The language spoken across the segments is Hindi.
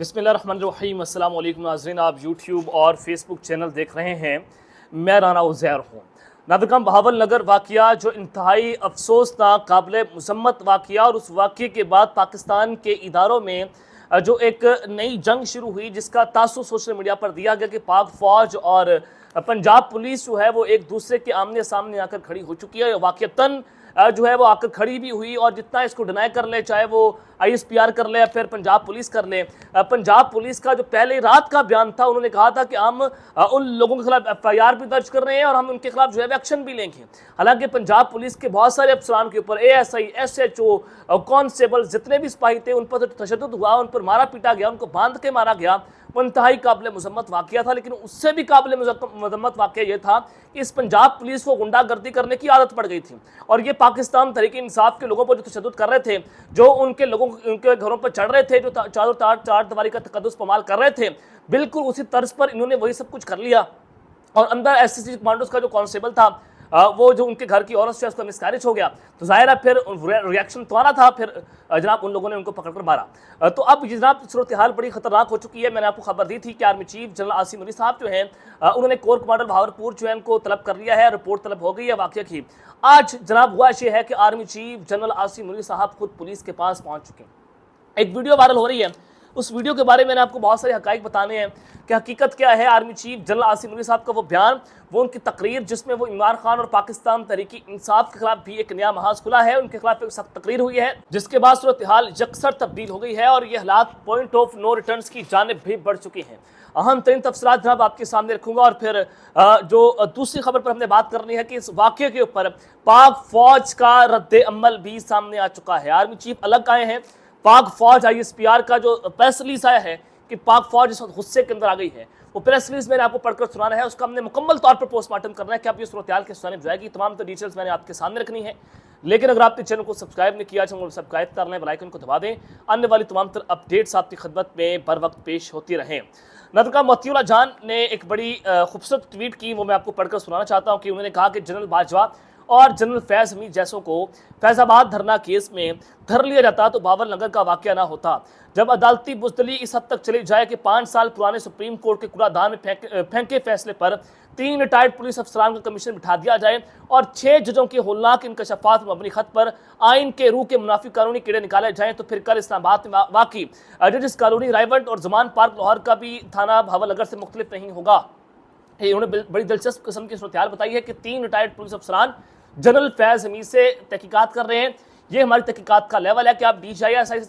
बिस्मिल्लाहिर्रहमानिर्रहीम। अस्सलाम वालेकुम नाज़रीन, आप यूट्यूब और फेसबुक चैनल देख रहे हैं। मैं राना उज़ैर हूँ। नादरकाम बहावल नगर वाक़या जो इंतहाई अफसोसनाक काबिल मज़म्मत वाक़या, और उस वाक़े के बाद पाकिस्तान के इदारों में जो एक नई जंग शुरू हुई, जिसका तासुर सोशल मीडिया पर दिया गया कि पाक फ़ौज और पंजाब पुलिस जो है वो एक दूसरे के आमने सामने आकर खड़ी हो चुकी है। वाक़तन जो है वो आकर खड़ी भी हुई, और जितना इसको डिनाई कर ले, चाहे वो ISPR कर ले या फिर पंजाब पुलिस कर ले, पंजाब पुलिस का जो पहले रात का बयान था, उन्होंने कहा था कि हम उन लोगों के खिलाफ FIR भी दर्ज कर रहे हैं और हम उनके खिलाफ जो है एक्शन भी लेंगे। हालांकि पंजाब पुलिस के बहुत सारे अफसरान के ऊपर ASI, SHO, कांस्टेबल, जितने भी सिपाही थे, उन पर तशद्दुद हुआ, उन पर मारा पीटा गया, उनको बांध के मारा गया। वो इंतहाई काबिल मज़म्मत वाक़या था। लेकिन उससे भी काबिल मज़म्मत वाक़या ये था कि इस पंजाब पुलिस को गुंडागर्दी करने की आदत पड़ गई थी, और ये पाकिस्तान तहरीक इंसाफ के लोगों पर जो तशद्दुद कर रहे थे, जो उनके घरों पर चढ़ रहे थे, जो चार दीवारी का तकद्दुस पमाल कर रहे थे, बिल्कुल उसी तर्ज पर इन्होंने वही सब कुछ कर लिया। और अंदर SCC कमांडोज का जो कांस्टेबल था, वो जो उनके घर की औरत से उसका मिसकैरेज हो गया, तो जाहिर है फिर रिएक्शन तुम्हारा था, फिर जनाब उन लोगों ने उनको पकड़कर मारा। तो अब जनाब सूरत हाल बड़ी खतरनाक हो चुकी है। मैंने आपको खबर दी थी कि army chief general Asim Ali साहब जो हैं, उन्होंने कोर कमांडर भावलपुर जो है उनको तलब कर लिया है, रिपोर्ट तलब हो गई है वाक़या की। आज जनाब हुआ ये है कि army chief general Asim Ali साहब खुद पुलिस के पास पहुँच चुके हैं। एक वीडियो वायरल हो रही है, उस वीडियो के बारे में मैंने आपको बहुत सारे हकाइक बताने हैं कि हकीकत क्या है। Army chief general Asim Ali साहब का वो बयान, वो उनकी तकरीर, जिसमें वो इमरान खान और पाकिस्तान तहरीक इंसाफ के खिलाफ भी एक नया महाज खुला है, उनके खिलाफ एक सख्त तकरीर हुई है, जिसके बाद सूरत हाल यकसर तब्दील हो गई है और ये हालात पॉइंट ऑफ नो रिटर्न की जानिब भी बढ़ चुके हैं। अहम तरीन तफसीलात जनाब आपके सामने रखूंगा, और फिर जो दूसरी खबर पर हमने बात करनी है कि इस वाक़े के ऊपर पाक फौज का रद्द अमल भी सामने आ चुका है। आर्मी चीफ अलग आए हैं। पाक फौज ISPR का जो प्रेस रिलीज आया है कि पाक फौज इस वक्त गुस्से के अंदर आ गई है, वो प्रेस रिलीज मैंने आपको पढ़कर सुनाना है। उसका हमने मुकम्मल तौर पर पोस्टमार्टम करना है कि आप ये सूरत हाल के सुनाने जाएगी। तमाम तो डिटेल्स मैंने आपके सामने रखनी है। लेकिन अगर आपने चैनल को सब्सक्राइब नहीं किया, चैनल को सब्सक्राइब कर लें, बेल आइकन को दबा दें, आने वाली तमाम तर अपडेट्स आपकी खिदमत में बर वक्त पेश होती रहें। नदका मोतियुल्लाह जान ने एक बड़ी खूबसूरत ट्वीट की, वो मैं आपको पढ़कर सुनाना चाहता हूँ कि उन्होंने कहा कि जनरल बाजवा और जनरल फैज़ हमीद जैसों को फैज़ाबाद धरना केस में धर लिया जाता तो बावल नगर का वाक़या ना होता। जब अदालती बुज़दली इस हद तक चली जाए कि 5 साल पुराने सुप्रीम कोर्ट के कूड़ादान में फेंके फैसले पर 3 रिटायर्ड पुलिस अफसरान का कमीशन बिठा दिया जाए और 6 जजों के होलनाक इंकशाफात मबनी खत पर आइन के रूह के मुनाफी कानूनी कीड़े निकाले जाएँ, तो फिर कल इस्लामाबाद में वाक़ई जजिस कॉलोनी रायवंड और जमान पार्क लाहौर का भी थाना भावल नगर से मुख्तलिफ नहीं होगा। उन्होंने बड़ी दिलचस्प किस्म की सूरत हाल बताई है कि 3 रिटायर्ड पुलिस अफसरान जनरल फैज़ हमीद से तहकीकात कर रहे हैं। ये हमारी तहकीकात का लेवल है कि आप DJI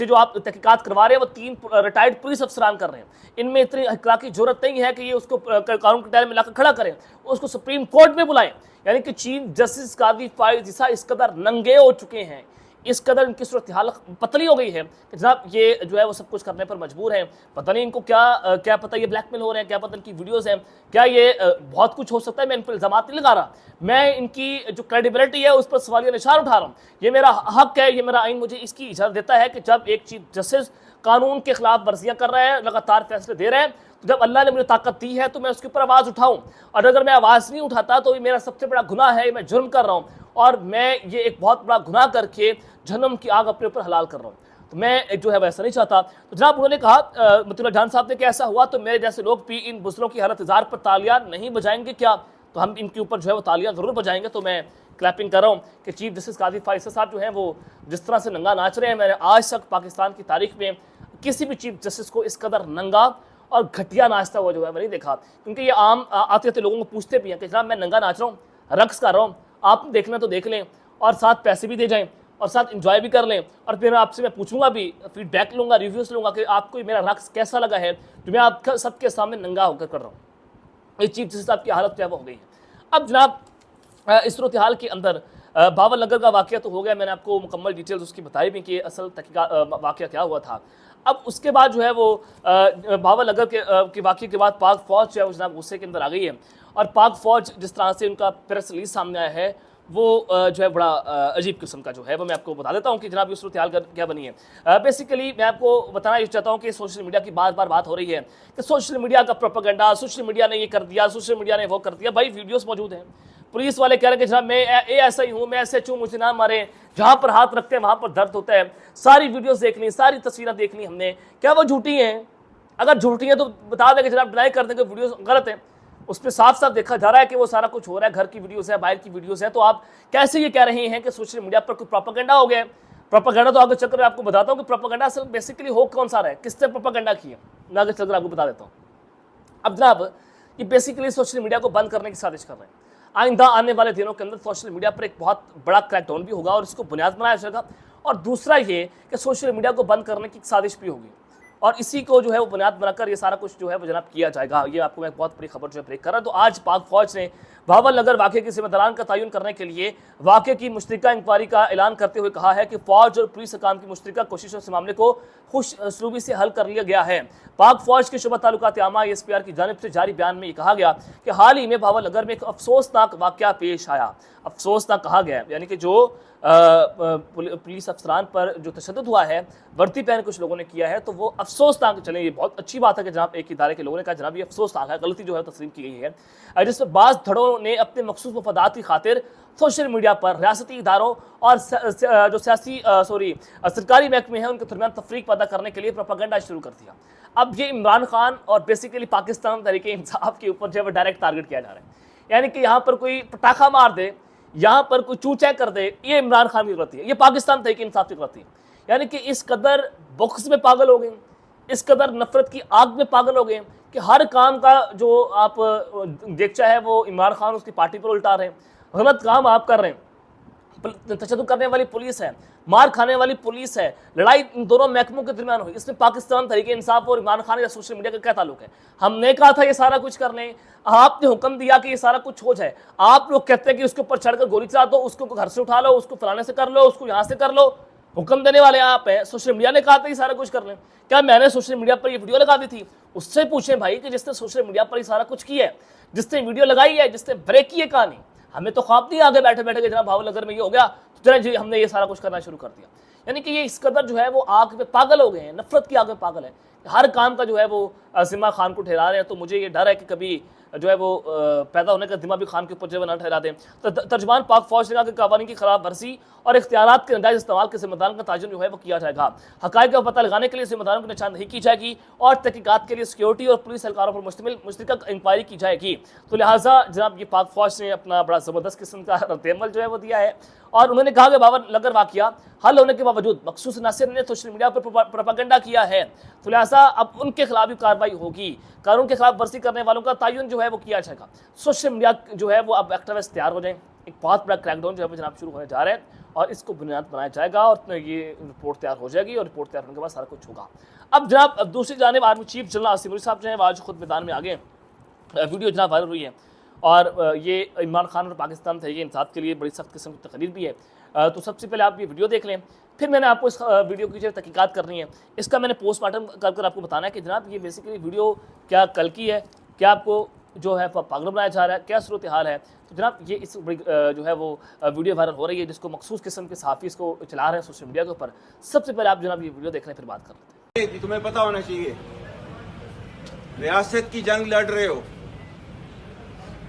जो आप तहकीकात करवा रहे हैं, वो 3 रिटायर्ड पुलिस अफसरान कर रहे हैं। इनमें इतनी अखलाकी जरूरत नहीं है कि ये उसको कानून के दायरे में लाकर खड़ा करें, उसको सुप्रीम कोर्ट में बुलाएं। यानी कि चीफ जस्टिस कादी फाइज जिसा इस कदर नंगे हो चुके हैं, इस कदर इनकी सूरत हाल पतली हो गई है कि जनाब ये जो है वो सब कुछ करने पर मजबूर हैं। पता नहीं इनको क्या पता ये ब्लैकमेल हो रहे हैं, क्या पता इनकी वीडियोस हैं, क्या ये बहुत कुछ हो सकता है। मैं इन पर इल्ज़ाम नहीं लगा रहा, मैं इनकी जो क्रेडिबिलिटी है उस पर सवालिया निशान उठा रहा हूँ। ये मेरा हक है, ये मेरा आइन मुझे इसकी इजाज़त देता है कि जब एक चीफ जस्टिस कानून के खिलाफ वर्जियाँ कर रहे हैं, लगातार फैसले दे रहे हैं, तो जब अल्लाह ने मुझे ताकत दी है तो मैं उसके ऊपर आवाज़ उठाऊँ। और अगर मैं आवाज़ नहीं उठाता तो ये मेरा सबसे बड़ा गुनाह है, मैं जुर्म कर रहा हूँ, और मैं ये एक बहुत बड़ा गुनाह करके जहन्नम की आग अपने ऊपर हलाल कर रहा हूँ। तो मैं जो है वैसा नहीं चाहता। तो जनाब उन्होंने कहा मोतियुल्लाह जान साहब ने कि ऐसा हुआ तो मेरे जैसे लोग भी इन बुजुर्गों की हालत इज़ार पर तालियां नहीं बजाएंगे क्या? तो हम इनके ऊपर जो है वो तालियां ज़रूर बजाएंगे। तो मैं क्लैपिंग कर रहा हूँ कि चीफ जस्टिस कादी फाइज साहब जो हैं वो जिस तरह से नंगा नाच रहे हैं, मैंने आज तक पाकिस्तान की तारीख में किसी भी चीफ जस्टिस को इस कदर नंगा और घटिया नाचता हुआ जो है मैं नहीं देखा। क्योंकि ये आम आते आते लोगों को पूछते भी हैं कि जनाब मैं नंगा नाच रहा हूँ, रक्स कर रहा हूँ, आप देखना तो देख लें, और साथ पैसे भी दे जाएं और साथ इंजॉय भी कर लें, और फिर आपसे मैं पूछूंगा भी, फीडबैक लूँगा, रिव्यूज़ लूँगा कि आपको मेरा रक्स कैसा लगा है जो मैं आपका सबके सामने नंगा होकर कर रहा हूँ। ये चीफ जस्टिस साहब की हालत जो है वो हो गई है। अब जनाब इस सूरत हाल के अंदर बावल नगर का वाक़या तो हो गया, मैंने आपको मुकम्मल डिटेल्स उसकी बताई भी कि असल वाक़या क्या हुआ था। अब उसके बाद जो है वो बावल नगर के वाक़े के बाद पाक फ़ौज जो है वो जनाब गुस्से के अंदर आ गई है, और पाक फ़ौज जिस तरह से उनका प्रेस रिलीज सामने आया है वो जो है बड़ा अजीब किस्म का जो है वो मैं आपको बता देता हूँ कि जनाब ये सूरत हाल क्या बनी है। बेसिकली मैं आपको बताना ये चाहता हूँ कि सोशल मीडिया की बार बार बात हो रही है कि सोशल मीडिया का प्रोपेगेंडा, सोशल मीडिया ने ये कर दिया, सोशल मीडिया ने वो कर दिया। भाई वीडियोस मौजूद हैं, पुलिस वाले कह रहे हैं कि जनाब मैं ऐसा ही हूँ, मैं ऐसे चूँ, मुझे ना मारे, जहाँ पर हाथ रखते हैं वहाँ पर दर्द होता है। सारी वीडियोस देख ली, सारी तस्वीरें देख ली हमने, क्या वो झूठी हैं? अगर झूठी है तो बता दें कि जनाब डिनाई कर देंगे वीडियोस गलत है। उसमें साफ साफ देखा जा रहा है कि वो सारा कुछ हो रहा है, घर की वीडियोस है, बाहर की वीडियोस है। तो आप कैसे ये कह रहे हैं कि सोशल मीडिया पर कोई प्रोपेगेंडा हो गया है? प्रोपेगेंडा तो आगे चलकर आपको बताता हूँ कि प्रोपेगेंडा असल बेसिकली हो कौन सा रहा है, किसने प्रोपेगेंडा किया, मैं आगे चलकर आपको बता देता हूँ। अब जनाब ये बेसिकली सोशल मीडिया को बंद करने की साजिश कर रहे हैं। आइंदा आने वाले दिनों के अंदर सोशल मीडिया पर एक बहुत बड़ा क्रैकडाउन भी होगा और इसको बुनियाद बनाया जाएगा। और दूसरा ये कि सोशल मीडिया को बंद करने की साजिश भी होगी और इसी को जो है वो बुनियाद बनाकर ये सारा कुछ जो है वो जनाब किया जाएगा। ये आपको मैं बहुत बड़ी खबर जो है ब्रेक कर रहा हूँ। तो आज पाक फौज ने भावल नगर वाक़े के जिम्मेदारान का तयन करने के लिए वाक़े की मुश्तरका इंक्वायरी का ऐलान करते हुए कहा है कि फौज और पुलिस हकाम की मुश्तरका कोशिशों से मामले को खुश असलूबी से हल कर लिया गया है। पाक फौज के शुबा ताल्लुकात आमा SPR की जानिब से जारी बयान में ये कहा गया कि हाल ही में भावल नगर में एक अफसोसनाक वाक़या पेश आया। अफसोसनाक कहा गया है यानी कि जो पुलिस अफसरान पर जो तशद्दुद हुआ है, वर्दी पहन कुछ लोगों ने किया है, तो वो अफसोसनाक, चले ये बहुत अच्छी बात है कि जनाब एक इदारे के लोगों ने कहा जनाब ये अफसोसनाक है, गलती जो है तस्लीम की गई है, जिसमें बाज़ धड़ों ने अपने मखसूस मफादात की खातिर सोशल मीडिया पर रियासती इदारों और जो सरकारी महकमे हैं उनके दरमियान तफरीक पैदा करने के लिए प्रोपेगेंडा शुरू कर दिया। अब ये इमरान खान और बेसिकली पाकिस्तान तहरीक इंसाफ के ऊपर जो है वो डायरेक्ट टारगेट किया जा रहा है। यानी कि यहाँ पर कोई पटाखा मार दे, यहाँ पर कोई चूचा कर दे, ये इमरान खान की गलती है, ये पाकिस्तान तहरीक इंसाफ की गलती है। यानी कि इस कदर बुख्स में पागल हो गए, इस कदर नफरत की आग में पागल हो गए कि हर काम का जो आप देखचा है वो इमरान खान उसकी पार्टी पर उल्टा रहे हैं। गलत काम आप कर रहे हैं, तशद्दुद करने वाली पुलिस है, मार खाने वाली पुलिस है, लड़ाई इन दोनों महकमों के दरमियान हुई, इसमें पाकिस्तान तहरीक इंसाफ और इमरान खान या सोशल मीडिया का क्या ताल्लुक है? हमने कहा था ये सारा कुछ कर लें, आपने हुक्म दिया कि ये सारा कुछ हो जाए, आप लोग कहते हैं कि उसके ऊपर चढ़कर गोली चला दो, उसको घर से उठा लो, उसको फलाने से कर लो, उसको यहाँ से कर लो, हुक्म देने वाले आप हैं। सोशल मीडिया ने कहा था ये सारा कुछ कर लें, क्या मैंने सोशल मीडिया पर ये वीडियो लगा दी थी? उससे पूछें भाई कि जिसने सोशल मीडिया पर ये सारा कुछ किया है, जिसने वीडियो लगाई है, जिसने ब्रेक की है कहानी, हमें तो ख्वाब नहीं आगे बैठे बैठे के जनाब भावल नगर में ये हो गया तो जरा जी हमने ये सारा कुछ करना शुरू कर दिया। यानी कि ये इस कदर जो है वो आग पे पागल हो गए हैं, नफरत की आग में पागल है, हर काम का जो है वो जिम्मा खान को ठहरा रहे हैं। तो मुझे ये डर है कि कभी जो है वो पैदा होने का दिमाग भी खान के ऊपर जो है ना ठहरा दें। तो तर्जमान पाक फौज ने कहा कि कवानीन की खराब वर्जी और इख्तियारात के नाजायज़ इस्तेमाल के जिम्मेदारों का तयन जो है वो किया जाएगा। हक़ाइक़ का पता लगाने के लिए जिम्मेदारों की निशानदही की जाएगी और तहकीकात के लिए सिक्योरिटी और पुलिस एहलकारों पर मुश्तमिल मुश्तरका इंक्वायरी की जाएगी। तो लिहाजा जनाब ये पाक फौज ने अपना बड़ा ज़बरदस्त किस्म का रद्द-ए-अमल जो है वो दिया है और उन्होंने कहा कि भावल नगर वाक़या हल होने के बावजूद मखसूस नासिर ने सोशल मीडिया पर प्रोपेगेंडा किया है, तो लिहाजा अब उनके खिलाफ भी कार्रवाई होगी। कानून के खिलाफ वर्जी करने वालों का तयन जो है वो किया जाएगा। सोशल मीडिया जो है वो अब एक्टिविस्ट तैयार हो जाए, एक बहुत बड़ा क्रैकडाउन जो है जनाब शुरू होने जा रहा है और इसको बुनियाद बनाया जाएगा और ये रिपोर्ट तैयार हो जाएगी और रिपोर्ट तैयार होने के बाद सारा कुछ होगा। अब जनाब दूसरी जानिब army chief general Asim Munir साहब जो है आज खुद मैदान में आ गए, वीडियो जनाब वायरल हुई है और ये इमरान खान और पाकिस्तान तहरीक इंसाफ के लिए बड़ी सख्त किस्म की तकरीर भी है। तो सबसे पहले आप ये वीडियो देख लें, फिर मैंने आपको इस वीडियो की जो तहकीकात करनी है, इसका मैंने पोस्टमार्टम कर आपको बताना है कि जनाब ये बेसिकली वीडियो क्या कल की है, क्या आपको जो है पागल बनाया जा रहा है, क्या सूरत हाल है। तो जनाब ये इस जो है वो वीडियो वायरल हो रही है जिसको मखसूस किस्म के सहाफ़ी इसको चला रहे हैं सोशल मीडिया के ऊपर। सबसे पहले आप जनाब ये वीडियो देख लें फिर बात कर लेते हैं। तुम्हें पता होना चाहिए रियासत की जंग लड़ रहे हो,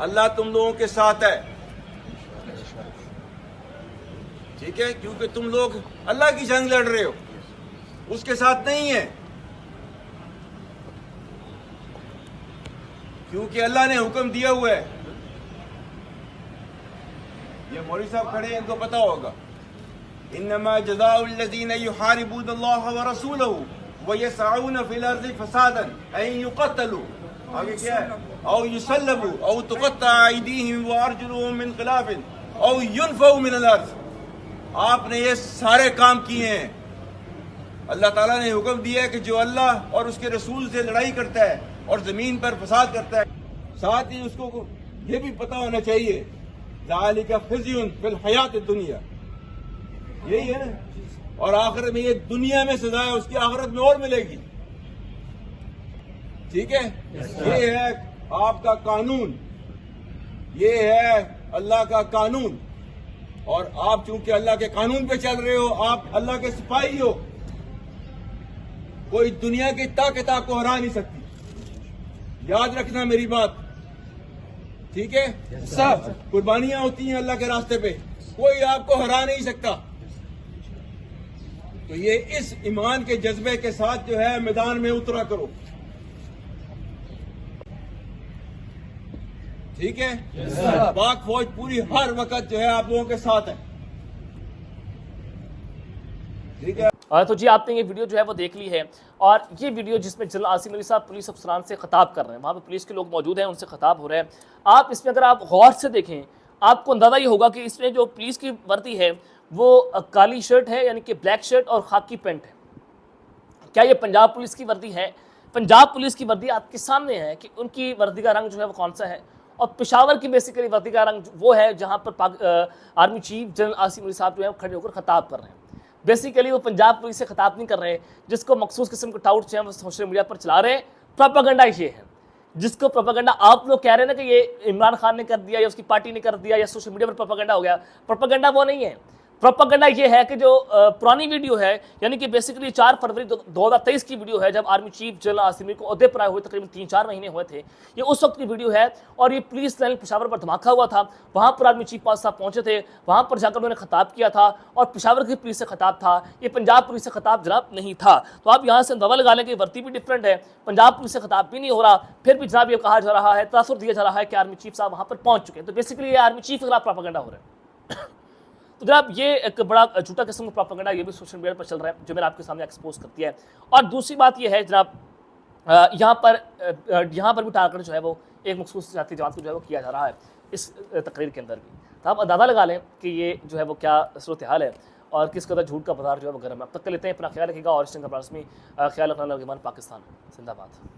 अल्लाह तुम लोगों के साथ है, ठीक है, क्योंकि तुम लोग अल्लाह की जंग लड़ रहे हो, उसके साथ नहीं है, क्योंकि अल्लाह ने हुक्म दिया हुआ है। ये मौलवी साहब खड़े हैं, इनको पता होगा, इन्नमा जज़ाउल्लज़ीना युहारिबूनल्लाह व रसूलहू व यसअऊना फिल अर्ज़ि फसादन अन युक़तलू, आगे क्या है, औ युसल्लबू औ तुक़त्ता अयदीहिम व अर्जुलुहुम मिन ख़िलाफिन औ युनफ़ऊ मिनल अर्ज़। आपने ये सारे काम किए हैं। अल्लाह ताला ने हुक्म दिया है कि जो अल्लाह और उसके रसूल से लड़ाई करता है और जमीन पर फसाद करता है, साथ ही उसको ये भी पता होना चाहिए ज़ालिका ख़िज़्युन फ़िल हयात दुनिया, यही है ना, और आखिरत में ये दुनिया में सजा है, उसकी आखिरत में और मिलेगी, ठीक है। ये है आपका कानून, ये है अल्लाह का कानून, और आप चूंकि अल्लाह के कानून पे चल रहे हो, आप अल्लाह के सिपाही हो, कोई दुनिया की ताकत आपको हरा नहीं सकती। याद रखना मेरी बात, ठीक है, सब कुर्बानियां होती हैं अल्लाह के रास्ते पे, कोई आपको हरा नहीं सकता। तो ये इस ईमान के जज्बे के साथ जो है मैदान में उतरा करो, ठीक है। पाक फौज पूरी हर वक्त जो है आप लोगों के साथ है, ठीक है। तो जी आपने ये वीडियो जो है वो देख ली है, और ये वीडियो जिसमें जनरल आसिम अली साहब पुलिस अफसरान से खिताब कर रहे हैं, वहाँ पे पुलिस के लोग मौजूद हैं, उनसे खिताब हो रहे हैं। आप इसमें अगर आप गौर से देखें आपको अंदाज़ा ये होगा कि इसमें जो पुलिस की वर्दी है वो काली शर्ट है, यानी कि ब्लैक शर्ट और खाकी पैंट है। क्या ये पंजाब पुलिस की वर्दी है? पंजाब पुलिस की वर्दी आपके सामने है कि उनकी वर्दी का रंग जो है वो कौन सा है, और पेशावर की बेसिकली वर्दी का रंग वो है जहाँ पर army chief general Asim Ali साहब जो है वो खड़े होकर खिताब कर रहे हैं। बेसिकली वो पंजाब पुलिस से खिताब नहीं कर रहे हैं, जिसको मखसूस किस्म के टाउट जो है वो सोशल मीडिया पर चला रहे हैं। प्रोपेगेंडा ये है, जिसको प्रोपेगेंडा आप लोग कह रहे हैं ना कि ये इमरान खान ने कर दिया या उसकी पार्टी ने कर दिया या सोशल मीडिया पर प्रोपेगेंडा हो गया। प्रोपेगेंडा वो नहीं है। प्रोपेगेंडा ये है कि जो पुरानी वीडियो है, यानी कि बेसिकली 4 फरवरी 2023 की वीडियो है, जब army chief general Asim Ali को ओहदे पर आए हुए तकरीबन 3-4 महीने हुए थे, ये उस वक्त की वीडियो है। और ये पुलिस लाइन पेशावर पर धमाका हुआ था, वहाँ पर आर्मी चीफ पास साहब पहुँचे थे, वहाँ पर जाकर उन्होंने खिताब किया था, और पेशावर की पुलिस से खिताब था, ये पंजाब पुलिस से खिताब जनाब नहीं था। तो आप यहाँ से अंदाजा लगा लें कि वर्दी भी डिफरेंट है, पंजाब पुलिस से खिताब भी नहीं हो रहा, फिर भी जनाब ये कहा जा रहा है, तासुर दिया जा रहा है कि आर्मी चीफ साहब वहाँ पर पहुँच चुके हैं। तो बेसिकली ये आर्मी चीफ के खिलाफ प्रोपेगेंडा हो रहा है। तो जनाब ये एक बड़ा झूठा किस्म का प्रोपेगेंडा ये भी सोशल मीडिया पर चल रहा है, जो मैंने आपके सामने एक्सपोज कर दिया है। और दूसरी बात ये है जनाब, यहाँ पर भी टारगेट जो है वो एक मखसूस जाती जमात को जो है वो किया जा रहा है इस तकरीर के अंदर भी। तो आप अंदाज़ा लगा लें कि ये जो है वो क्या सूरत हाल है और किस कदर झूठ का बाजार जो है वो गर्म है। अब तक के लेते हैं, अपना ख्याल रखिएगा और इस चैनल पर रस्मी ख्याल रखना, पाकिस्तान जिंदाबाद।